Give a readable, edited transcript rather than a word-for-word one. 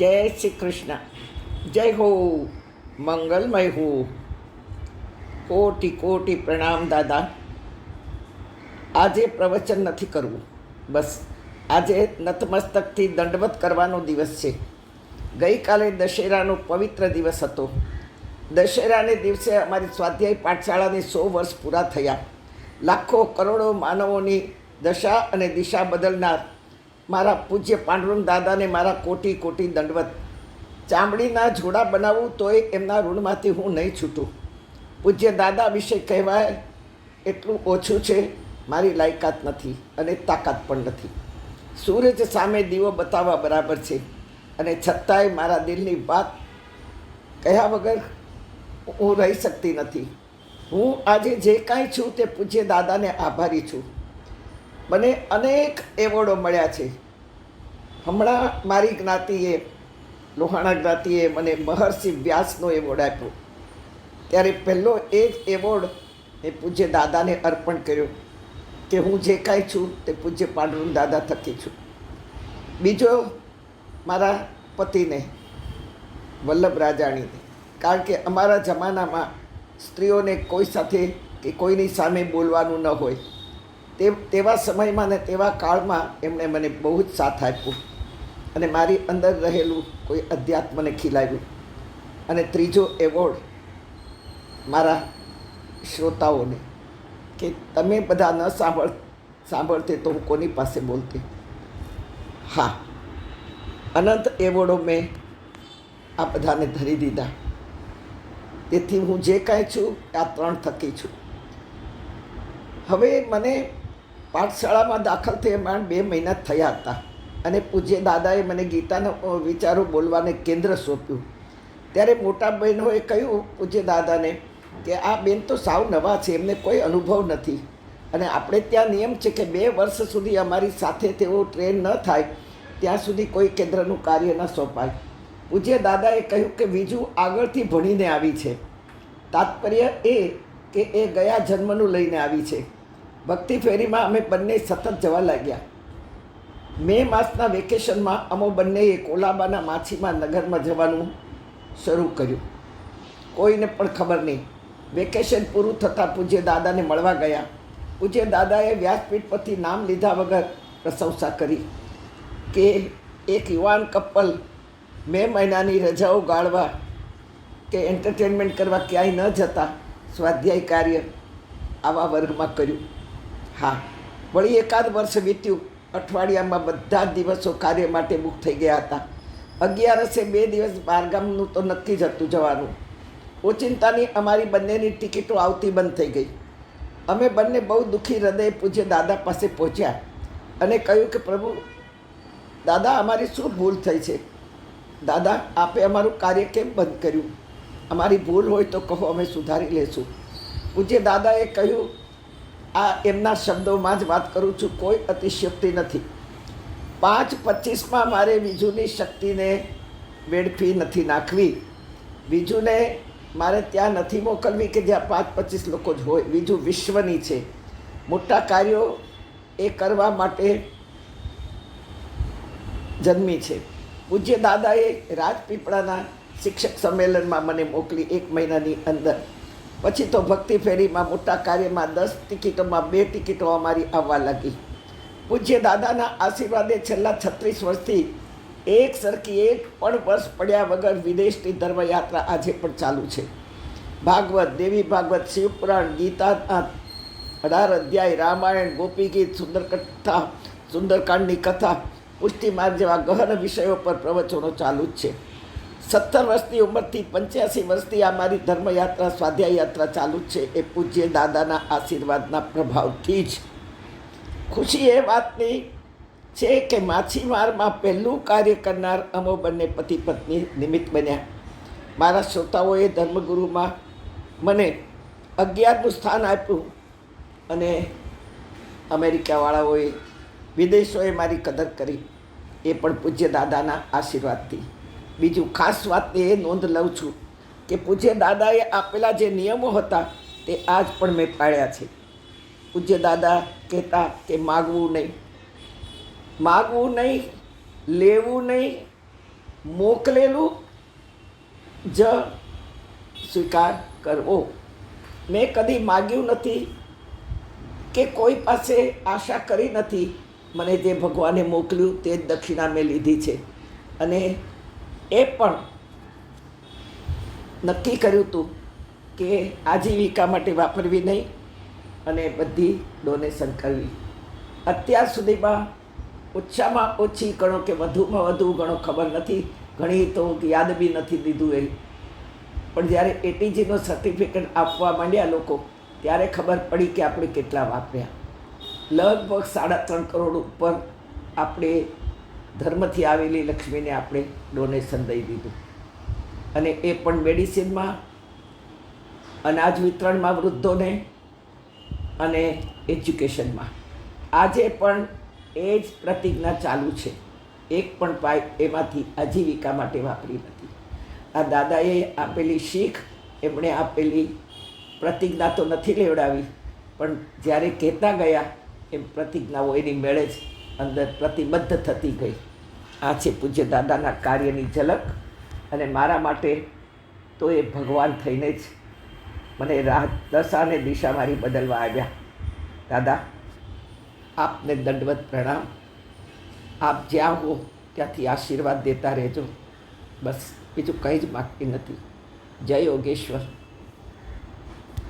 જય શ્રી કૃષ્ણ. જય હો, મંગલમય હો. કોટી કોટી પ્રણામ દાદા. આજે પ્રવચન નથી કરવું, બસ આજે નતમસ્તકથી દંડવત કરવાનો દિવસ છે. ગઈકાલે દશેરાનો પવિત્ર દિવસ હતો. દશેરાને દિવસે અમારી સ્વાધ્યાય પાઠશાળાને 100 વર્ષ પૂરા થયા. લાખો કરોડો માનવોની દશા અને દિશા બદલનાર મારા પૂજ્ય પાંડુરંગ દાદાને મારા કોટી કોટી દંડવત. ચામડીના જોડા બનાવું તોય એમના ઋણમાંથી હું નહીં છૂટું. પૂજ્ય દાદા વિશે કહેવાય એટલું ઓછું છે. મારી લાયકાત નથી અને તાકાત પણ નથી. સૂરજ સામે દીવો બતાવવા બરાબર છે, અને છતાંય મારા દિલની વાત કહ્યા વગર હું રહી શકતી નથી. હું આજે જે કાંઈ છું તે પૂજ્ય દાદાને આભારી છું. મને અનેક એવોર્ડો મળ્યા છે. હમણાં મારી જ્ઞાતિએ, લોહાણા જ્ઞાતિએ મને મહર્ષિ વ્યાસનો એવોર્ડ આપ્યો. ત્યારે પહેલો એ જ એવોર્ડ એ પૂજ્ય દાદાને અર્પણ કર્યો કે હું જે કાંઈ છું તે પૂજ્ય પાંડુરંગ દાદા થકી છું. બીજો મારા પતિને, વલ્લભ રાજાણીને, કારણ કે અમારા જમાનામાં સ્ત્રીઓને કોઈ સાથે કે કોઈની સામે બોલવાનું ન હોય. તેવા સમયમાં ને તેવા કાળમાં એમણે મને બહુ જ સાથ આપ્યો અને મારી અંદર રહેલું કોઈ અધ્યાત્મને ખીલાવ્યું. અને ત્રીજો એવોર્ડ મારા શ્રોતાઓને, કે તમે બધા ન સાંભળતે તો હું કોની પાસે બોલતી. હા, અનંત એવોર્ડો મેં આ બધાને ધરી દીધા. તેથી હું જે કાંઈ છું આ 3 થકી છું. હવે મને પાઠશાળામાં દાખલ થયા 2 મહિના થયા હતા, અને પૂજ્ય દાદાએ મને ગીતાના વિચારો બોલવાને કેન્દ્ર સોંપ્યું. ત્યારે મોટા બહેનોએ કહ્યું પૂજ્ય દાદાને કે આ બેન તો સાવ નવા છે, એમને કોઈ અનુભવ નથી, અને આપણે ત્યાં નિયમ છે કે 2 વર્ષ સુધી અમારી સાથે તેઓ ટ્રેન ન થાય ત્યાં સુધી કોઈ કેન્દ્રનું કાર્ય ન સોંપાય. પૂજ્ય દાદાએ કહ્યું કે બીજું આગળથી ભણીને આવી છે. તાત્પર્ય એ કે એ ગયા જન્મનું લઈને આવી છે. ભક્તિ ફેરીમાં અમે બંને સતત જવા લાગ્યા. મે માસના વેકેશનમાં અમે બંનેએ કોલાબાના માછીમાર નગરમાં જવાનું શરૂ કર્યું. કોઈને પણ ખબર નહીં. વેકેશન પૂરું થતાં પૂજ્ય દાદાને મળવા ગયા. પૂજ્ય દાદાએ વ્યાસપીઠ પરથી નામ લીધા વગર પ્રશંસા કરી કે એક યુવાન કપલ 2 મહિનાની રજાઓ ગાળવા કે એન્ટરટેનમેન્ટ કરવા ક્યાંય ન જતા સ્વાધ્યાય કાર્ય આવા વર્ગમાં કર્યું. હા, વળી એકાદ વર્ષ વીત્યું. અઠવાડિયામાં બધા જ દિવસો કાર્ય માટે બુક થઈ ગયા હતા. 11 2 દિવસ બહારગામનું તો નક્કી જ હતું જવાનું. ઓચિંતાની અમારી બંનેની ટિકિટો આવતી બંધ થઈ ગઈ. અમે બંને બહુ દુઃખી હૃદયે પૂજ્ય દાદા પાસે પહોંચ્યા અને કહ્યું કે પ્રભુ દાદા, અમારી શું ભૂલ થઈ છે? દાદા, આપે અમારું કાર્ય કેમ બંધ કર્યું? અમારી ભૂલ હોય તો કહો, અમે સુધારી લેશું. પૂજ્ય દાદાએ કહ્યું, આ એમના શબ્દોમાં જ વાત કરું છું, કોઈ અતિશયોક્તિ નથી. 5:25માં મારે બીજુની શક્તિને વેડફી નથી નાખવી. બીજુને મારે ત્યાં નથી મોકલવી કે જ્યાં 5-25 લોકો જ હોય. બીજું વિશ્વની છે. મોટા કાર્યો એ કરવા માટે જન્મી છે. પૂજ્ય દાદાએ રાજપીપળાના શિક્ષક સંમેલનમાં મને મોકલી 1 મહિનાની અંદર. પછી તો ભક્તિ ફેરીમાં મોટા કાર્યમાં 10 ટિકિટોમાં 2 ટિકિટો અમારી આવવા લાગી. પૂજ્ય દાદાના આશીર્વાદે છેલ્લા 36 વર્ષથી એક સરખી 1 પણ વર્ષ પડ્યા વગર વિદેશની ધર્મયાત્રા આજે પણ ચાલુ છે. ભાગવત, દેવી ભાગવત, શિવપુરાણ, ગીતાના 18 અધ્યાય, રામાયણ, ગોપી ગીત, સુંદરકથા, સુંદરકાંડની કથા, પુષ્ટિ માર્ગ જેવા ગહન વિષયો પર પ્રવચનો ચાલુ જ છે. 17 વર્ષની ઉંમરથી 85 વર્ષથી આ મારી ધર્મયાત્રા, સ્વાધ્યાય યાત્રા ચાલુ જ છે. એ પૂજ્ય દાદાના આશીર્વાદના પ્રભાવથી જ. ખુશી એ વાતની છે કે માછીમારમાં પહેલું કાર્ય કરનાર અમો બંને પતિ પત્ની નિમિત્ત બન્યા. મારા શ્રોતાઓએ ધર્મગુરુમાં મને 11મું સ્થાન આપ્યું, અને અમેરિકાવાળાઓએ, વિદેશોએ મારી કદર કરી. એ પણ પૂજ્ય દાદાના આશીર્વાદથી. બીજું ખાસ વાતની એ નોંધ લઉં છું કે પૂજ્ય દાદાએ આપેલા જે નિયમો હતા તે આજ પણ મેં પાળ્યા છે. પૂજ્ય દાદા કહેતા કે માગવું નહીં, લેવું નહીં, મોકલેલું જ સ્વીકાર કરવો. મેં કદી માગ્યું નથી કે કોઈ પાસે આશા કરી નથી. મને જે ભગવાને મોકલ્યું તે જ દક્ષિણા મેં લીધી છે. અને એ પણ નક્કી કર્યું હતું કે આજીવિકા માટે વાપરવી નહીં અને બધી ડોનેશન કરવી. અત્યાર સુધીમાં ઓછામાં ઓછી ગણો કે વધુમાં વધુ ગણો, ખબર નથી, ઘણી તો યાદ બી નથી દીધું એ. પણ જ્યારે એટીજીનો સર્ટિફિકેટ આપવા માંડ્યા લોકો, ત્યારે ખબર પડી કે આપણે કેટલા વાપર્યા. લગભગ 3.5 કરોડ ઉપર આપણે ધર્મથી આવેલી લક્ષ્મીને આપણે ડોનેશન દઈ દીધું. અને એ પણ મેડિસિનમાં, અનાજ વિતરણમાં વૃદ્ધોને અને એજ્યુકેશનમાં. આજે પણ એ જ પ્રતિજ્ઞા ચાલુ છે. એક પણ પાઇપ એમાંથી આજીવિકા માટે વાપરી નથી. આ દાદાએ આપેલી શીખ, એમણે આપેલી પ્રતિજ્ઞા તો નથી લેવડાવી, પણ જ્યારે કહેતા ગયા એમ પ્રતિજ્ઞાઓ એની મેળે જ અંદર પ્રતિબદ્ધ થતી ગઈ. આ છે પૂજ્ય દાદાના કાર્યની ઝલક. અને મારા માટે તો એ ભગવાન થઈને જ મને દશા અને દિશા મારી બદલવા આવ્યા. દાદા, આપને દંડવત પ્રણામ. આપ જ્યાં હો ત્યાંથી આશીર્વાદ દેતા રહેજો. બસ બીજું કંઈ જ માગતી નથી. જય યોગેશ્વર.